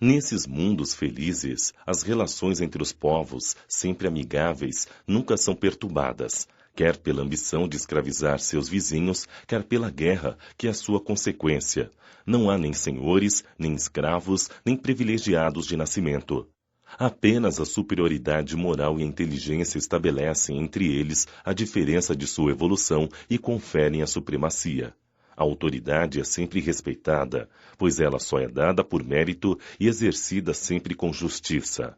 Nesses mundos felizes, as relações entre os povos, sempre amigáveis, nunca são perturbadas, quer pela ambição de escravizar seus vizinhos, quer pela guerra, que é a sua consequência. Não há nem senhores, nem escravos, nem privilegiados de nascimento. Apenas a superioridade moral e a inteligência estabelecem entre eles a diferença de sua evolução e conferem a supremacia. A autoridade é sempre respeitada, pois ela só é dada por mérito e exercida sempre com justiça.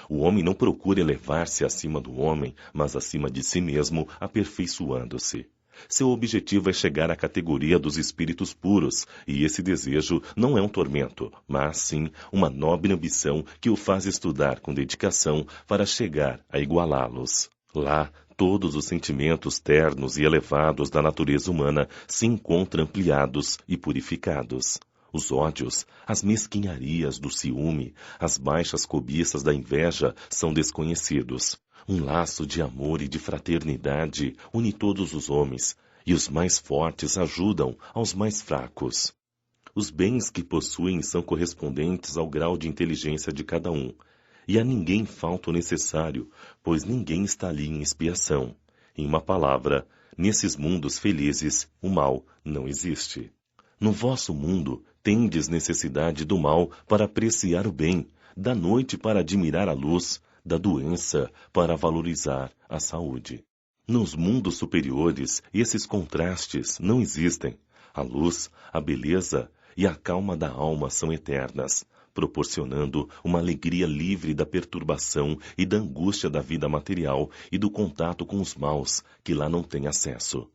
O homem não procura elevar-se acima do homem, mas acima de si mesmo, aperfeiçoando-se. Seu objetivo é chegar à categoria dos espíritos puros, e esse desejo não é um tormento, mas sim uma nobre ambição que o faz estudar com dedicação para chegar a igualá-los. Lá, todos os sentimentos ternos e elevados da natureza humana se encontram ampliados e purificados. Os ódios, as mesquinharias do ciúme, as baixas cobiças da inveja são desconhecidos. Um laço de amor e de fraternidade une todos os homens, e os mais fortes ajudam aos mais fracos. Os bens que possuem são correspondentes ao grau de inteligência de cada um, e a ninguém falta o necessário, pois ninguém está ali em expiação. Em uma palavra, nesses mundos felizes, o mal não existe. No vosso mundo, tendes necessidade do mal para apreciar o bem, da noite para admirar a luz, da doença para valorizar a saúde. Nos mundos superiores, esses contrastes não existem. A luz, a beleza e a calma da alma são eternas, proporcionando uma alegria livre da perturbação e da angústia da vida material e do contato com os maus, que lá não têm acesso.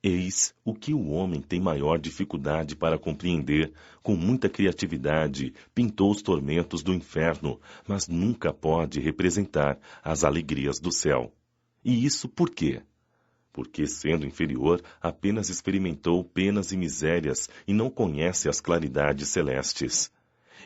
Eis o que o homem tem maior dificuldade para compreender. Com muita criatividade, pintou os tormentos do inferno, mas nunca pode representar as alegrias do céu. E isso por quê? Porque, sendo inferior, apenas experimentou penas e misérias e não conhece as claridades celestes.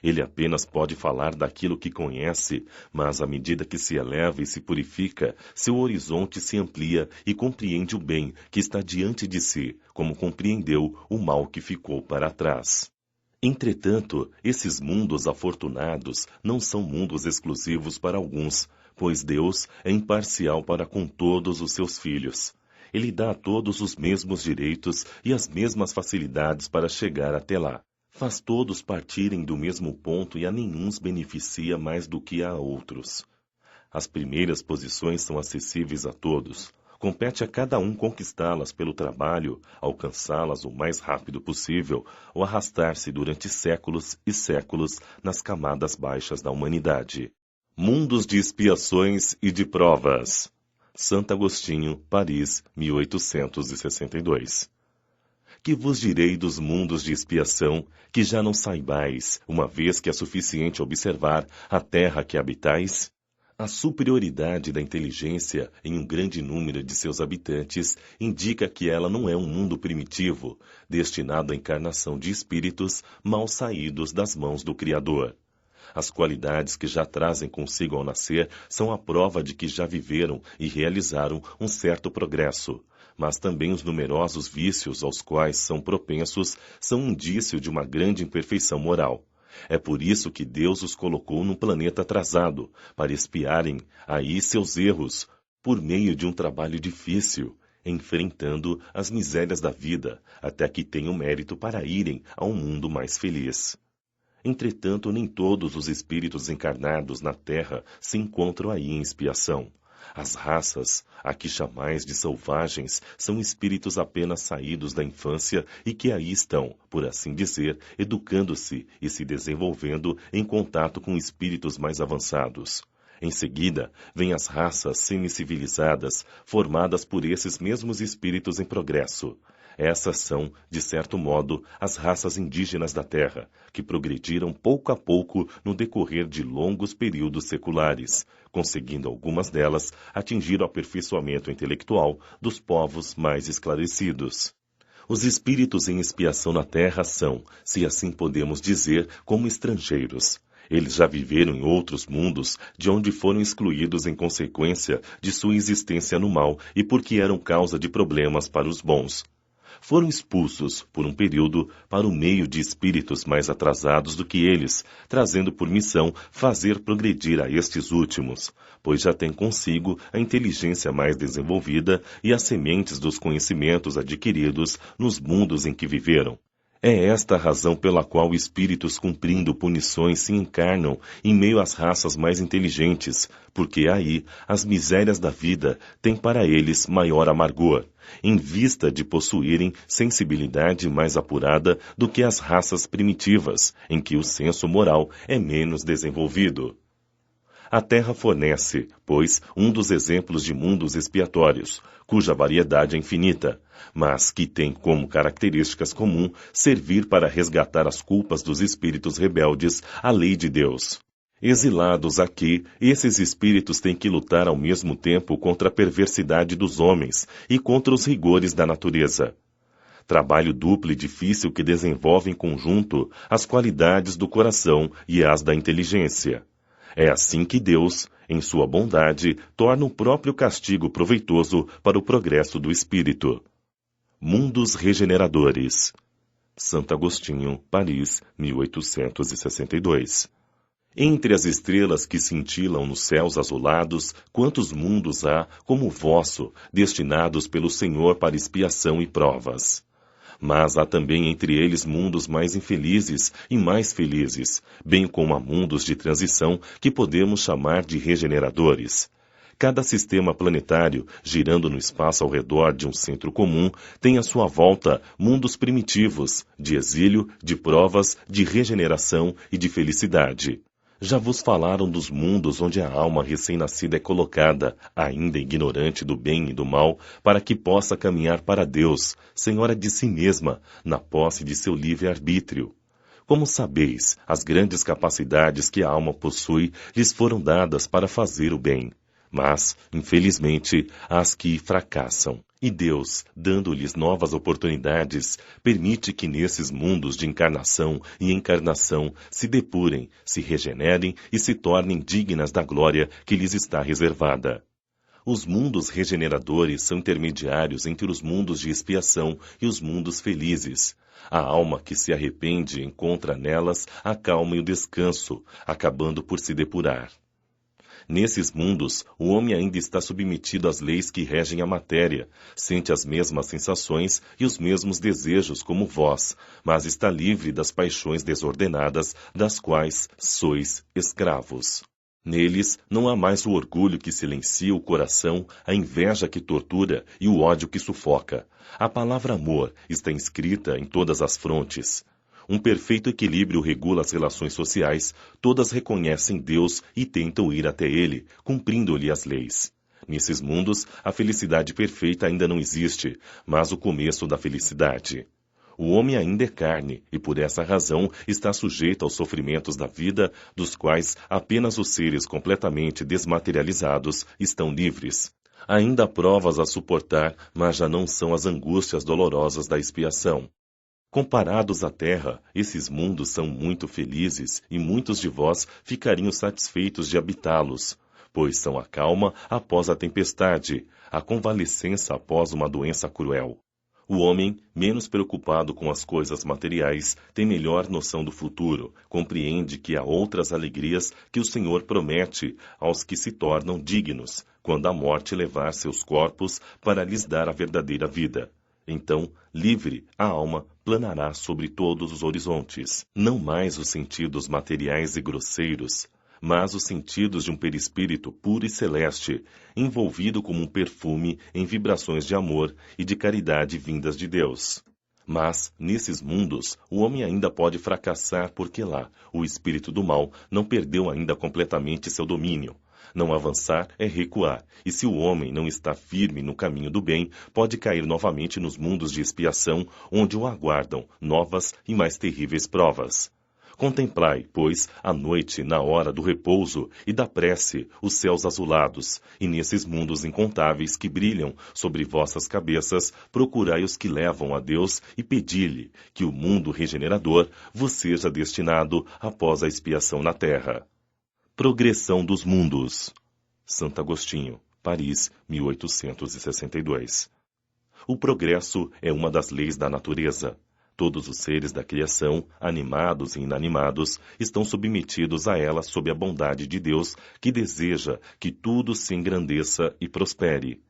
Ele apenas pode falar daquilo que conhece, mas à medida que se eleva e se purifica, seu horizonte se amplia e compreende o bem que está diante de si, como compreendeu o mal que ficou para trás. Entretanto, esses mundos afortunados não são mundos exclusivos para alguns, pois Deus é imparcial para com todos os seus filhos. Ele dá a todos os mesmos direitos e as mesmas facilidades para chegar até lá. Faz todos partirem do mesmo ponto e a nenhum os beneficia mais do que a outros. As primeiras posições são acessíveis a todos. Compete a cada um conquistá-las pelo trabalho, alcançá-las o mais rápido possível ou arrastar-se durante séculos e séculos nas camadas baixas da humanidade. Mundos de expiações e de provas. Santo Agostinho, Paris, 1862. Que vos direi dos mundos de expiação, que já não saibais, uma vez que é suficiente observar a terra que habitais? A superioridade da inteligência em um grande número de seus habitantes indica que ela não é um mundo primitivo, destinado à encarnação de espíritos mal saídos das mãos do Criador. As qualidades que já trazem consigo ao nascer são a prova de que já viveram e realizaram um certo progresso. Mas também os numerosos vícios aos quais são propensos são indício de uma grande imperfeição moral. É por isso que Deus os colocou num planeta atrasado, para expiarem aí seus erros, por meio de um trabalho difícil, enfrentando as misérias da vida, até que tenham mérito para irem a um mundo mais feliz. Entretanto, nem todos os espíritos encarnados na Terra se encontram aí em expiação. As raças, aqui chamais de selvagens, são espíritos apenas saídos da infância e que aí estão, por assim dizer, educando-se e se desenvolvendo em contato com espíritos mais avançados. Em seguida, vêm as raças semicivilizadas, formadas por esses mesmos espíritos em progresso. Essas são, de certo modo, as raças indígenas da Terra, que progrediram pouco a pouco no decorrer de longos períodos seculares, conseguindo algumas delas atingir o aperfeiçoamento intelectual dos povos mais esclarecidos. Os espíritos em expiação na Terra são, se assim podemos dizer, como estrangeiros. Eles já viveram em outros mundos, de onde foram excluídos em consequência de sua existência no mal e porque eram causa de problemas para os bons. foram expulsos, por um período, para o meio de espíritos mais atrasados do que eles, trazendo por missão fazer progredir a estes últimos, pois já têm consigo a inteligência mais desenvolvida e as sementes dos conhecimentos adquiridos nos mundos em que viveram. É esta a razão pela qual espíritos cumprindo punições se encarnam em meio às raças mais inteligentes, porque aí as misérias da vida têm para eles maior amargor, em vista de possuírem sensibilidade mais apurada do que as raças primitivas, em que o senso moral é menos desenvolvido. A Terra fornece, pois, um dos exemplos de mundos expiatórios, cuja variedade é infinita, mas que tem como características comum servir para resgatar as culpas dos espíritos rebeldes à lei de Deus. Exilados aqui, esses espíritos têm que lutar ao mesmo tempo contra a perversidade dos homens e contra os rigores da natureza. Trabalho duplo e difícil que desenvolve em conjunto as qualidades do coração e as da inteligência. É assim que Deus, em sua bondade, torna o próprio castigo proveitoso para o progresso do espírito. Mundos regeneradores. Santo Agostinho, Paris, 1862. Entre as estrelas que cintilam nos céus azulados, quantos mundos há, como o vosso, destinados pelo Senhor para expiação e provas. Mas há também entre eles mundos mais infelizes e mais felizes, bem como há mundos de transição que podemos chamar de regeneradores. Cada sistema planetário, girando no espaço ao redor de um centro comum, tem à sua volta mundos primitivos, de exílio, de provas, de regeneração e de felicidade. Já vos falaram dos mundos onde a alma recém-nascida é colocada, ainda ignorante do bem e do mal, para que possa caminhar para Deus, senhora de si mesma, na posse de seu livre-arbítrio. Como sabeis, as grandes capacidades que a alma possui lhes foram dadas para fazer o bem. Mas, infelizmente, há as que fracassam. E Deus, dando-lhes novas oportunidades, permite que nesses mundos de encarnação e encarnação se depurem, se regenerem e se tornem dignas da glória que lhes está reservada. Os mundos regeneradores são intermediários entre os mundos de expiação e os mundos felizes. A alma que se arrepende encontra nelas a calma e o descanso, acabando por se depurar. Nesses mundos, o homem ainda está submetido às leis que regem a matéria, sente as mesmas sensações e os mesmos desejos como vós, mas está livre das paixões desordenadas das quais sois escravos. Neles não há mais o orgulho que silencia o coração, a inveja que tortura e o ódio que sufoca. A palavra amor está inscrita em todas as frontes. Um perfeito equilíbrio regula as relações sociais, todas reconhecem Deus e tentam ir até Ele, cumprindo-lhe as leis. Nesses mundos, a felicidade perfeita ainda não existe, mas o começo da felicidade. O homem ainda é carne, e por essa razão está sujeito aos sofrimentos da vida, dos quais apenas os seres completamente desmaterializados estão livres. Ainda há provas a suportar, mas já não são as angústias dolorosas da expiação. Comparados à terra, esses mundos são muito felizes e muitos de vós ficariam satisfeitos de habitá-los, pois são a calma após a tempestade, a convalescença após uma doença cruel. O homem, menos preocupado com as coisas materiais, tem melhor noção do futuro, compreende que há outras alegrias que o Senhor promete aos que se tornam dignos, quando a morte levar seus corpos para lhes dar a verdadeira vida. Então, livre, a alma planará sobre todos os horizontes, não mais os sentidos materiais e grosseiros, mas os sentidos de um perispírito puro e celeste, envolvido como um perfume em vibrações de amor e de caridade vindas de Deus. Mas, nesses mundos, o homem ainda pode fracassar porque lá, o espírito do mal não perdeu ainda completamente seu domínio. Não avançar é recuar, e se o homem não está firme no caminho do bem, pode cair novamente nos mundos de expiação, onde o aguardam novas e mais terríveis provas. Contemplai, pois, à noite, na hora do repouso e da prece, os céus azulados, e nesses mundos incontáveis que brilham sobre vossas cabeças, procurai os que levam a Deus e pedi-lhe que o mundo regenerador vos seja destinado após a expiação na terra. Progressão dos mundos. Santo Agostinho, Paris, 1862. O progresso é uma das leis da natureza. Todos os seres da criação, animados e inanimados, estão submetidos a ela sob a bondade de Deus, que deseja que tudo se engrandeça e prospere.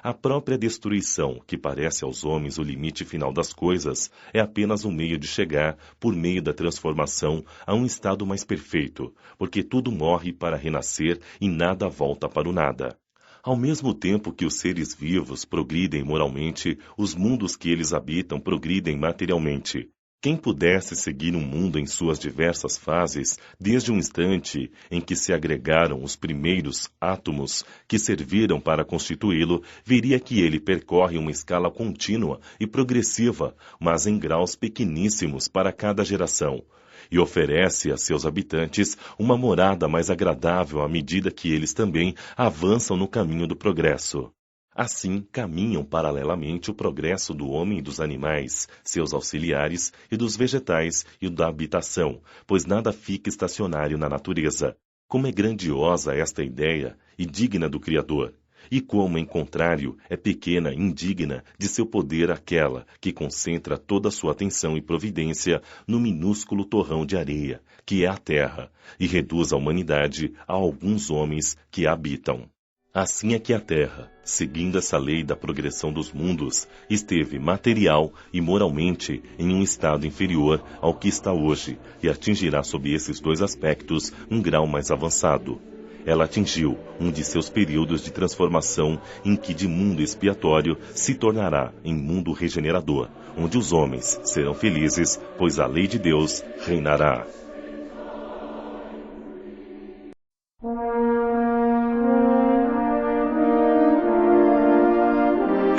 A própria destruição, que parece aos homens o limite final das coisas, é apenas um meio de chegar, por meio da transformação, a um estado mais perfeito, porque tudo morre para renascer e nada volta para o nada. Ao mesmo tempo que os seres vivos progridem moralmente, os mundos que eles habitam progridem materialmente. Quem pudesse seguir um mundo em suas diversas fases, desde um instante em que se agregaram os primeiros átomos que serviram para constituí-lo, veria que ele percorre uma escala contínua e progressiva, mas em graus pequeníssimos para cada geração, e oferece a seus habitantes uma morada mais agradável à medida que eles também avançam no caminho do progresso. Assim, caminham paralelamente o progresso do homem e dos animais, seus auxiliares, e dos vegetais e da habitação, pois nada fica estacionário na natureza. Como é grandiosa esta ideia e digna do Criador! E como, em contrário, é pequena e indigna de seu poder aquela que concentra toda a sua atenção e providência no minúsculo torrão de areia, que é a terra, e reduz a humanidade a alguns homens que a habitam. Assim é que a Terra, seguindo essa lei da progressão dos mundos, esteve material e moralmente em um estado inferior ao que está hoje e atingirá sob esses dois aspectos um grau mais avançado. Ela atingiu um de seus períodos de transformação em que de mundo expiatório se tornará em mundo regenerador, onde os homens serão felizes, pois a lei de Deus reinará.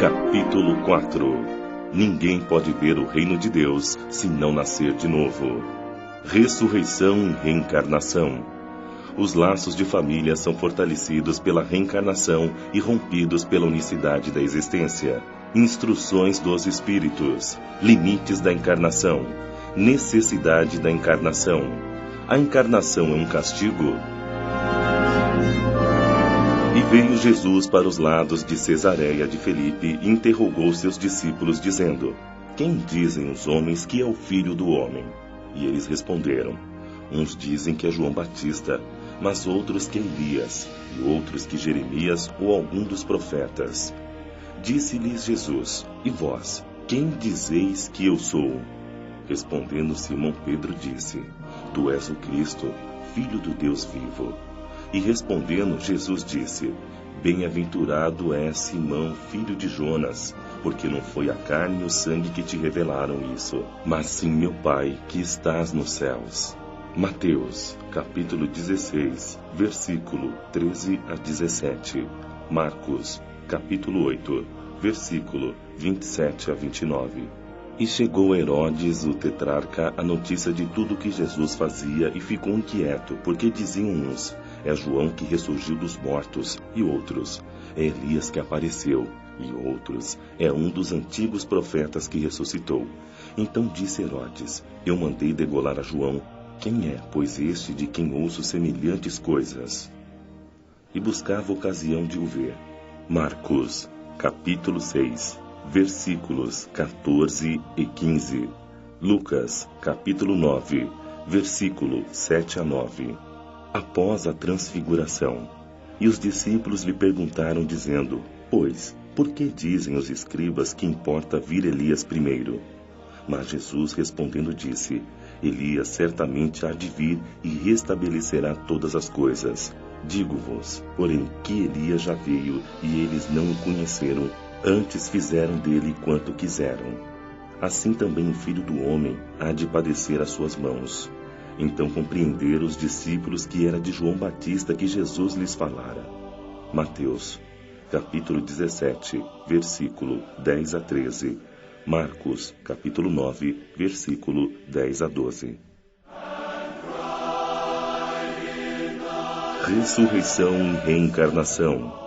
Capítulo 4. Ninguém pode ver o reino de Deus se não nascer de novo. Ressurreição e reencarnação. Os laços de família são fortalecidos pela reencarnação e rompidos pela unicidade da existência. Instruções dos espíritos. Limites da encarnação. Necessidade da encarnação. A encarnação é um castigo? E veio Jesus para os lados de Cesareia de Filipe e interrogou seus discípulos, dizendo: Quem dizem os homens que é o Filho do Homem? E eles responderam: Uns dizem que é João Batista, mas outros que é Elias, e outros que Jeremias ou algum dos profetas. Disse-lhes Jesus: E vós, quem dizeis que eu sou? Respondendo Simão Pedro disse: Tu és o Cristo, Filho do Deus vivo. E respondendo, Jesus disse: Bem-aventurado és Simão, filho de Jonas, porque não foi a carne e o sangue que te revelaram isso, mas sim meu Pai, que estás nos céus. Mateus, capítulo 16, versículo 13 a 17. Marcos, capítulo 8, versículo 27 a 29. E chegou a Herodes, o tetrarca, a notícia de tudo o que Jesus fazia e ficou inquieto, porque diziam uns: É João que ressurgiu dos mortos, e outros: É Elias que apareceu, e outros: É um dos antigos profetas que ressuscitou. Então disse Herodes: Eu mandei degolar a João. Quem é, pois, este de quem ouço semelhantes coisas? E buscava ocasião de o ver. Marcos, capítulo 6, versículos 14 e 15. Lucas, capítulo 9, versículo 7 a 9. Após a transfiguração. E os discípulos lhe perguntaram, dizendo: Pois, por que dizem os escribas que importa vir Elias primeiro? Mas Jesus respondendo disse: Elias certamente há de vir e restabelecerá todas as coisas. Digo-vos, porém, que Elias já veio e eles não o conheceram, antes fizeram dele quanto quiseram. Assim também o Filho do Homem há de padecer às suas mãos. Então compreenderam os discípulos que era de João Batista que Jesus lhes falara. Mateus, capítulo 17, versículo 10 a 13. Marcos, capítulo 9, versículo 10 a 12. Ressurreição e reencarnação.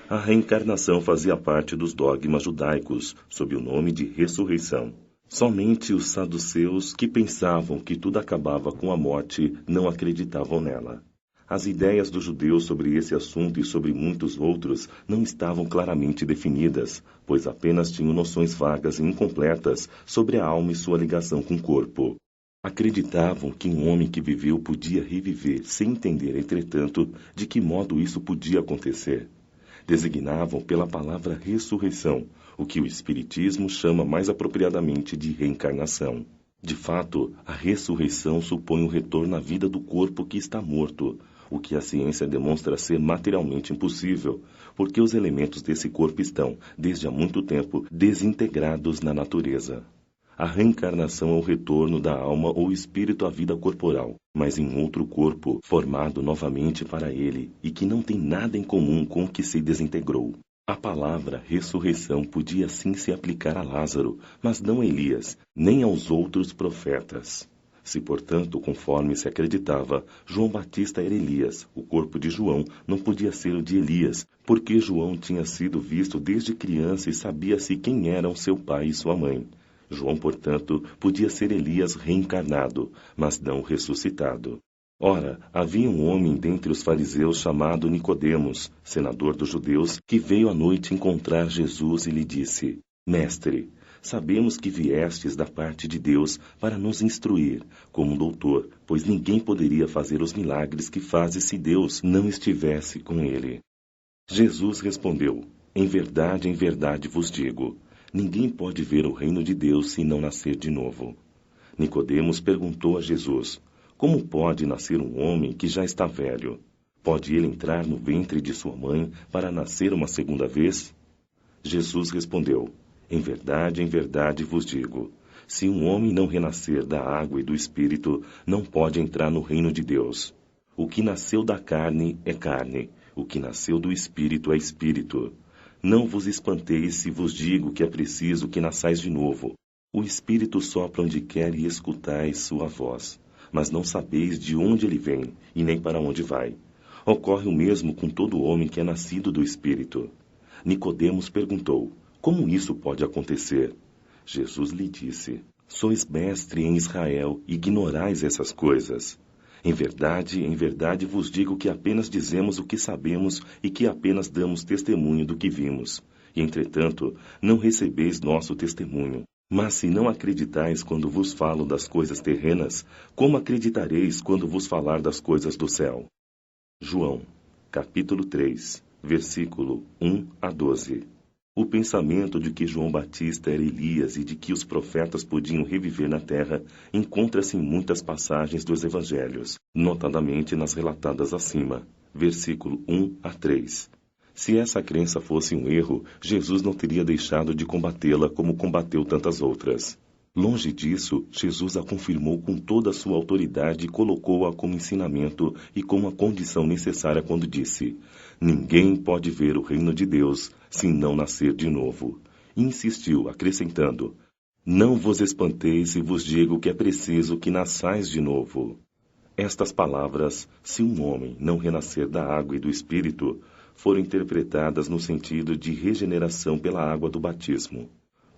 A reencarnação fazia parte dos dogmas judaicos, sob o nome de ressurreição. Somente os saduceus, que pensavam que tudo acabava com a morte, não acreditavam nela. As ideias dos judeus sobre esse assunto e sobre muitos outros não estavam claramente definidas, pois apenas tinham noções vagas e incompletas sobre a alma e sua ligação com o corpo. Acreditavam que um homem que viveu podia reviver, sem entender, entretanto, de que modo isso podia acontecer. Designavam pela palavra ressurreição, o que o Espiritismo chama mais apropriadamente de reencarnação. De fato, a ressurreição supõe o retorno à vida do corpo que está morto, o que a ciência demonstra ser materialmente impossível, porque os elementos desse corpo estão, desde há muito tempo, desintegrados na natureza. A reencarnação é o retorno da alma ou espírito à vida corporal, mas em outro corpo, formado novamente para ele, e que não tem nada em comum com o que se desintegrou. A palavra ressurreição podia sim se aplicar a Lázaro, mas não a Elias, nem aos outros profetas. Se, portanto, conforme se acreditava, João Batista era Elias, o corpo de João não podia ser o de Elias, porque João tinha sido visto desde criança e sabia-se quem eram seu pai e sua mãe. João, portanto, podia ser Elias reencarnado, mas não ressuscitado. Ora, havia um homem dentre os fariseus chamado Nicodemos, senador dos judeus, que veio à noite encontrar Jesus e lhe disse: Mestre, sabemos que viestes da parte de Deus para nos instruir, como um doutor, pois ninguém poderia fazer os milagres que fazes se Deus não estivesse com ele. Jesus respondeu: em verdade vos digo, ninguém pode ver o reino de Deus se não nascer de novo. Nicodemos perguntou a Jesus: como pode nascer um homem que já está velho? Pode ele entrar no ventre de sua mãe para nascer uma segunda vez? Jesus respondeu: em verdade vos digo, se um homem não renascer da água e do Espírito, não pode entrar no reino de Deus. O que nasceu da carne é carne, o que nasceu do Espírito é Espírito. Não vos espanteis se vos digo que é preciso que nasçais de novo. O Espírito sopra onde quer e escutais sua voz, mas não sabeis de onde ele vem e nem para onde vai. Ocorre o mesmo com todo homem que é nascido do Espírito. Nicodemos perguntou: como isso pode acontecer? Jesus lhe disse: sois mestre em Israel e ignorais essas coisas. Em verdade vos digo que apenas dizemos o que sabemos e que apenas damos testemunho do que vimos. E, entretanto, não recebeis nosso testemunho. Mas se não acreditais quando vos falo das coisas terrenas, como acreditareis quando vos falar das coisas do céu? João, capítulo 3, versículo 1 a 12. O pensamento de que João Batista era Elias e de que os profetas podiam reviver na terra encontra-se em muitas passagens dos evangelhos, notadamente nas relatadas acima, versículo 1 a 3. Se essa crença fosse um erro, Jesus não teria deixado de combatê-la como combateu tantas outras. Longe disso, Jesus a confirmou com toda a sua autoridade e colocou-a como ensinamento e como a condição necessária quando disse: ninguém pode ver o reino de Deus se não nascer de novo. E insistiu, acrescentando: não vos espanteis se vos digo que é preciso que nasçais de novo. Estas palavras, se um homem não renascer da água e do Espírito, foram interpretadas no sentido de regeneração pela água do batismo.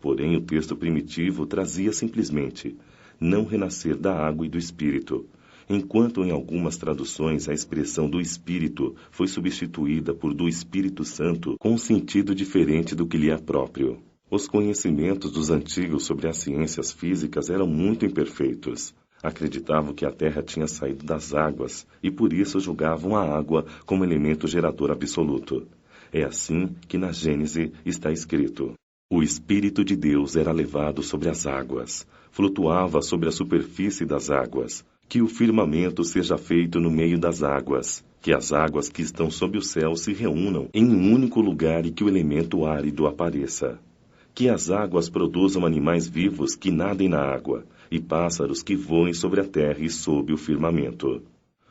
Porém, o texto primitivo trazia simplesmente não renascer da água e do Espírito, enquanto em algumas traduções a expressão do Espírito foi substituída por do Espírito Santo com um sentido diferente do que lhe é próprio. Os conhecimentos dos antigos sobre as ciências físicas eram muito imperfeitos. Acreditavam que a Terra tinha saído das águas e por isso julgavam a água como elemento gerador absoluto. É assim que na Gênese está escrito: o Espírito de Deus era levado sobre as águas, flutuava sobre a superfície das águas. Que o firmamento seja feito no meio das águas, que as águas que estão sob o céu se reúnam em um único lugar e que o elemento árido apareça. Que as águas produzam animais vivos que nadem na água, e pássaros que voem sobre a terra e sob o firmamento.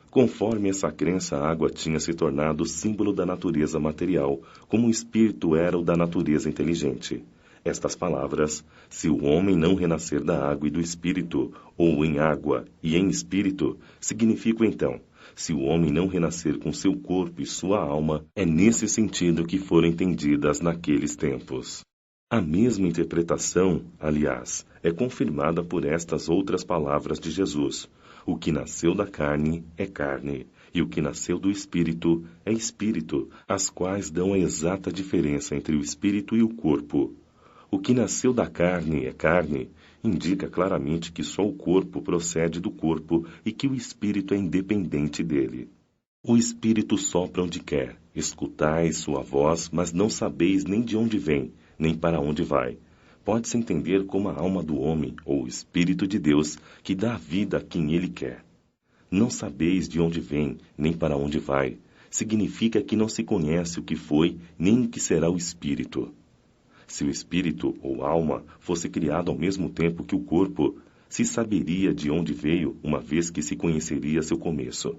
Conforme essa crença, a água tinha se tornado símbolo da natureza material, como o espírito era o da natureza inteligente. Estas palavras, se o homem não renascer da água e do espírito, ou em água e em espírito, significam então, se o homem não renascer com seu corpo e sua alma, é nesse sentido que foram entendidas naqueles tempos. A mesma interpretação, aliás, é confirmada por estas outras palavras de Jesus: O que nasceu da carne é carne, e o que nasceu do Espírito é Espírito, as quais dão a exata diferença entre o Espírito e o corpo. O que nasceu da carne é carne, indica claramente que só o corpo procede do corpo e que o Espírito é independente dele. O Espírito sopra onde quer, escutais sua voz, mas não sabeis nem de onde vem, nem para onde vai. Pode-se entender como a alma do homem, ou o Espírito de Deus, que dá vida a quem ele quer. Não sabeis de onde vem, nem para onde vai. Significa que não se conhece o que foi, nem o que será o Espírito. Se o Espírito, ou alma, fosse criado ao mesmo tempo que o corpo, se saberia de onde veio, uma vez que se conheceria seu começo.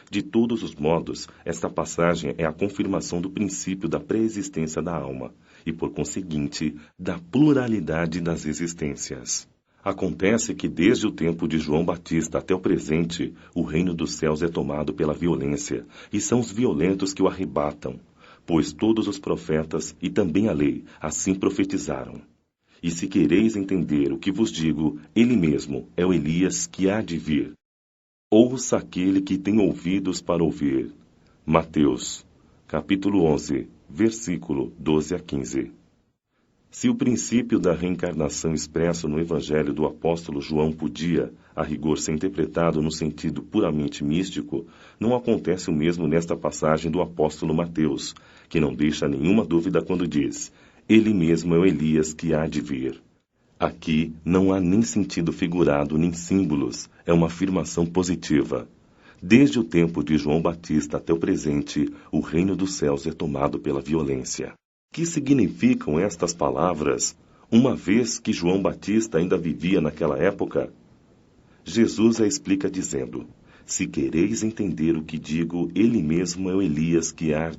De todos os modos, esta passagem é a confirmação do princípio da pré-existência da alma, e por conseguinte, da pluralidade das existências. Acontece que desde o tempo de João Batista até o presente, o reino dos céus é tomado pela violência, e são os violentos que o arrebatam, pois todos os profetas e também a lei assim profetizaram. E se quereis entender o que vos digo, ele mesmo é o Elias que há de vir. Ouça aquele que tem ouvidos para ouvir. Mateus, capítulo 11, versículo 12 a 15. Se o princípio da reencarnação expresso no Evangelho do apóstolo João podia, a rigor, ser interpretado no sentido puramente místico, não acontece o mesmo nesta passagem do apóstolo Mateus, que não deixa nenhuma dúvida quando diz: ele mesmo é o Elias que há de vir. Aqui não há nem sentido figurado, nem símbolos, é uma afirmação positiva. Desde o tempo de João Batista até o presente, o reino dos céus é tomado pela violência. Que significam estas palavras, uma vez que João Batista ainda vivia naquela época? Jesus a explica dizendo: se quereis entender o que digo, ele mesmo é o Elias que há